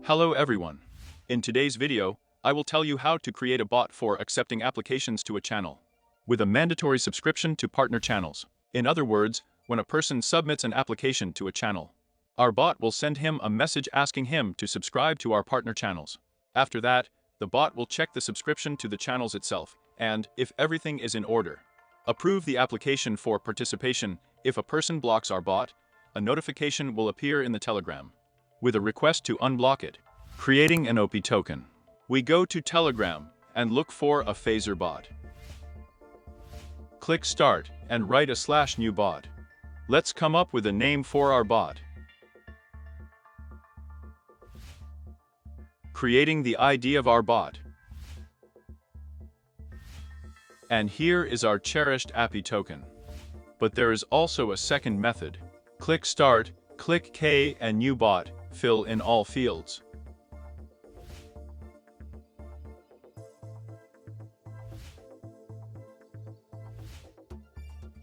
Hello everyone. In today's video, I will tell you how to create a bot for accepting applications to a channel with a mandatory subscription to partner channels. In other words, when a person submits an application to a channel, our bot will send him a message asking him to subscribe to our partner channels. After that, the bot will check the subscription to the channels itself and, if everything is in order, approve the application for participation. If a person blocks our bot, a notification will appear in the Telegram with a request to unblock it, creating an OP token. We go to Telegram and look for a phaser bot. Click Start and write a /new bot. Let's come up with a name for our bot. Creating the ID of our bot. And here is our cherished API token. But there is also a second method. Click Start, click K and New Bot, fill in all fields.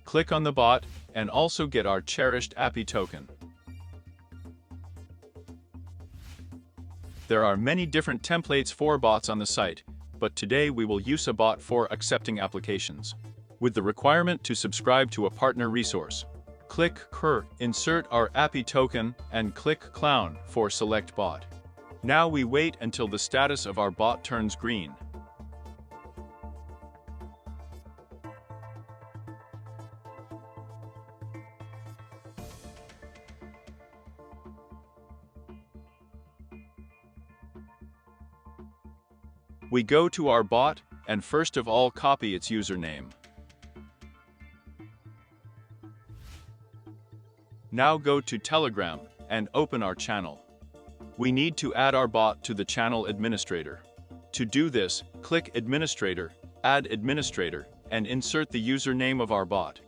Click on the bot and also get our cherished API token. There are many different templates for bots on the site, but today we will use a bot for accepting applications with the requirement to subscribe to a partner resource. Click Cur, insert our API token, and click Clown for select bot. Now we wait until the status of our bot turns green. We go to our bot and first of all copy its username. Now go to Telegram and open our channel. We need to add our bot to the channel administrator. To do this, click Administrator, Add Administrator, and insert the username of our bot.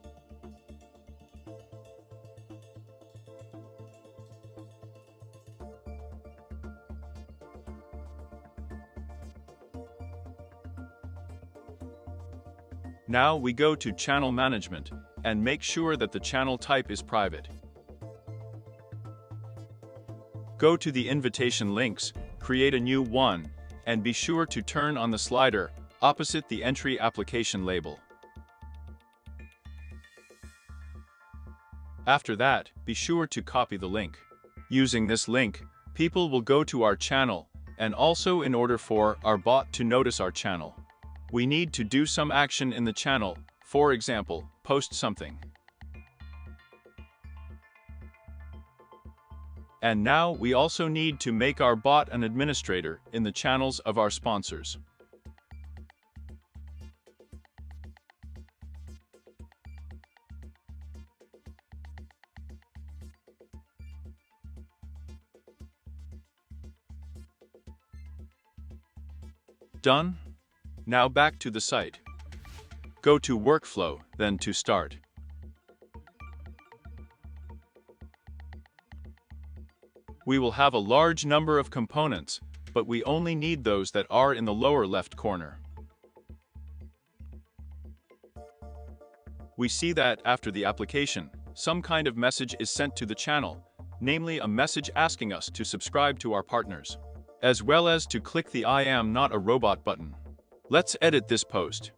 Now we go to Channel Management and make sure that the channel type is private. Go to the invitation links, create a new one, and be sure to turn on the slider opposite the entry application label. After that, be sure to copy the link. Using this link, people will go to our channel, and also in order for our bot to notice our channel, we need to do some action in the channel, for example, post something. And now we also need to make our bot an administrator in the channels of our sponsors. Done? Now back to the site. Go to Workflow, then to Start. We will have a large number of components, but we only need those that are in the lower left corner. We see that after the application, some kind of message is sent to the channel, namely a message asking us to subscribe to our partners, as well as to click the I am not a robot button. Let's edit this post.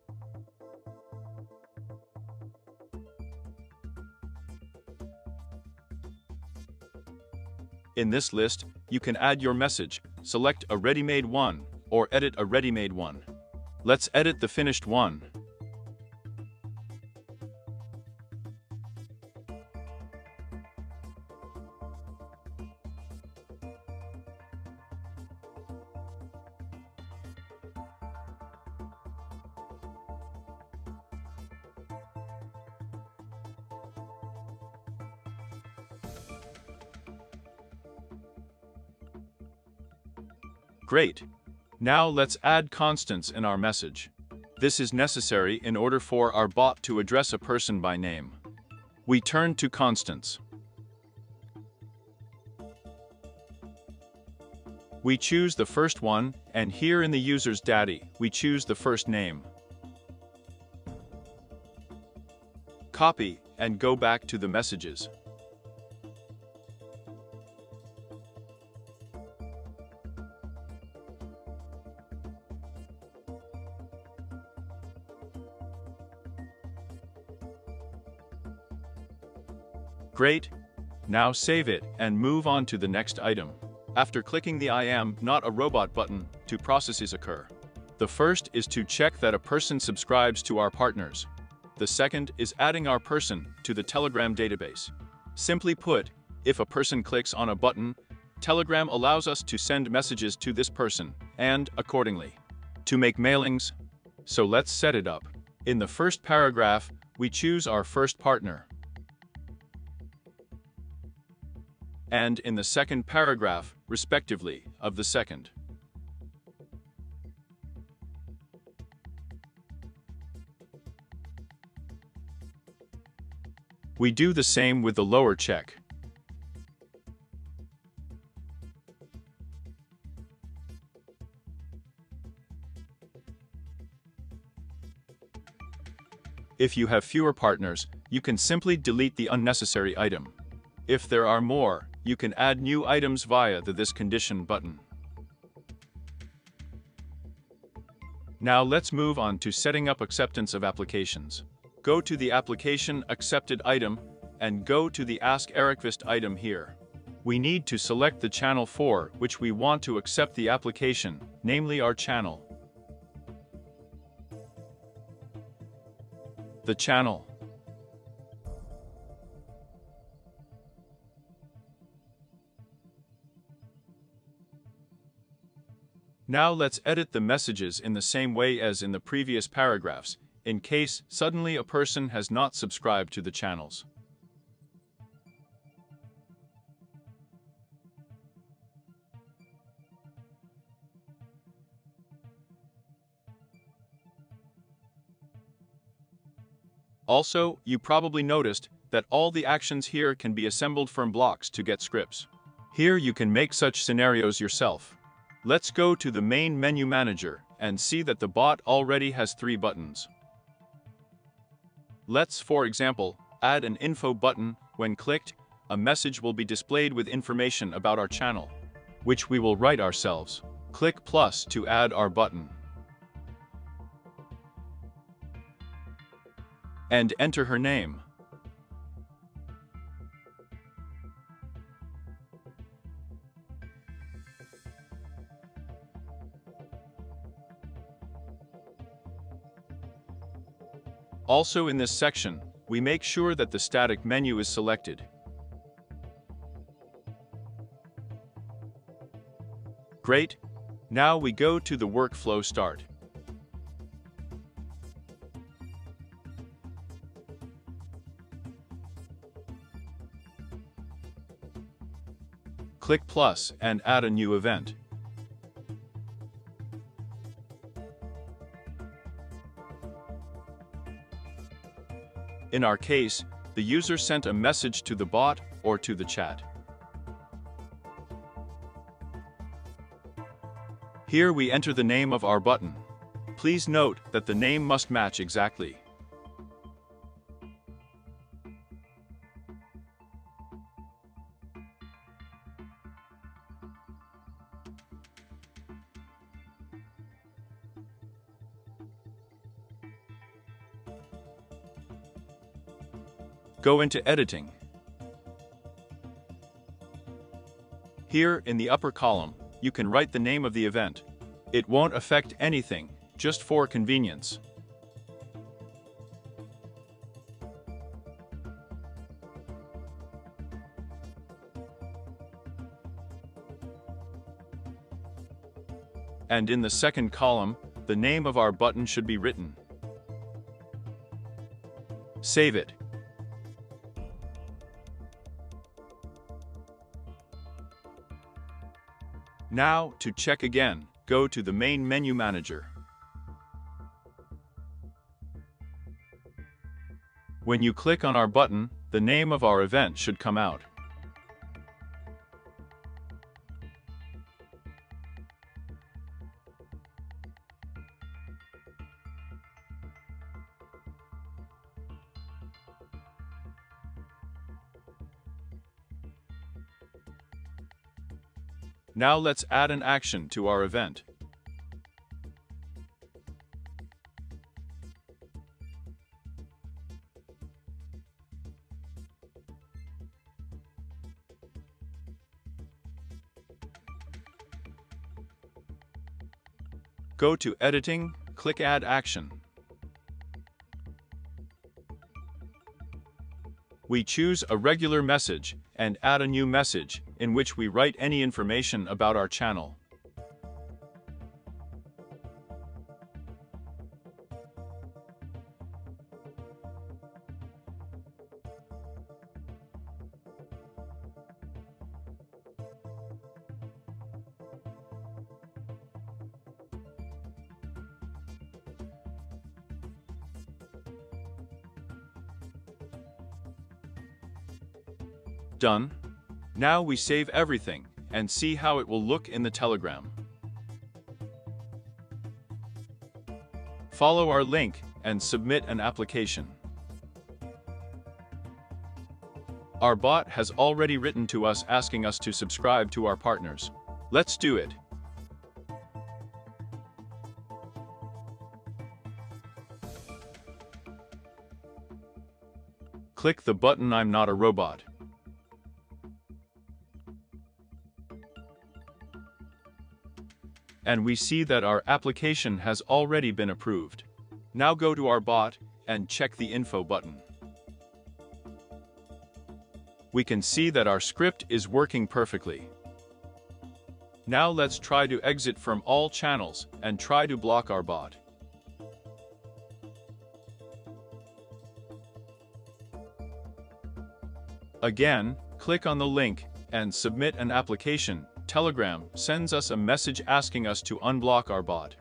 In this list, you can add your message, select a ready-made one, or edit a ready-made one. Let's edit the finished one. Great! Now let's add constants in our message. This is necessary in order for our bot to address a person by name. We turn to constants. We choose the first one, and here in the user's daddy, we choose the first name. Copy and go back to the messages. Great! Now save it and move on to the next item. After clicking the I am not a robot button, two processes occur. The first is to check that a person subscribes to our partners. The second is adding our person to the Telegram database. Simply put, if a person clicks on a button, Telegram allows us to send messages to this person, and accordingly, to make mailings. So let's set it up. In the first paragraph, we choose our first partner. And in the second paragraph, respectively, of the second. We do the same with the lower check. If you have fewer partners, you can simply delete the unnecessary item. If there are more, you can add new items via the This Condition button. Now let's move on to setting up acceptance of applications. Go to the Application Accepted item and go to the Ask Erikvist item here. We need to select the channel for which we want to accept the application, namely our channel. The channel. Now let's edit the messages in the same way as in the previous paragraphs, in case suddenly a person has not subscribed to the channels. Also, you probably noticed that all the actions here can be assembled from blocks to get scripts. Here you can make such scenarios yourself. Let's go to the main menu manager and see that the bot already has 3 buttons. Let's, for example, add an info button. When clicked, a message will be displayed with information about our channel, which we will write ourselves. Click plus to add our button. And enter her name. Also in this section, we make sure that the static menu is selected. Great! Now we go to the workflow start. Click plus and add a new event. In our case, the user sent a message to the bot or to the chat. Here we enter the name of our button. Please note that the name must match exactly. Go into editing. Here, in the upper column, you can write the name of the event. It won't affect anything, just for convenience. And in the second column, the name of our button should be written. Save it. Now, to check again, go to the main menu manager. When you click on our button, the name of our event should come out. Now let's add an action to our event. Go to Editing, click Add Action. We choose a regular message and add a new message in which we write any information about our channel. Done. Now we save everything and see how it will look in the Telegram. Follow our link and submit an application. Our bot has already written to us asking us to subscribe to our partners. Let's do it. Click the button "I'm not a robot." And we see that our application has already been approved. Now go to our bot and check the info button. We can see that our script is working perfectly. Now let's try to exit from all channels and try to block our bot. Again, click on the link and submit an application. Telegram sends us a message asking us to unblock our bot.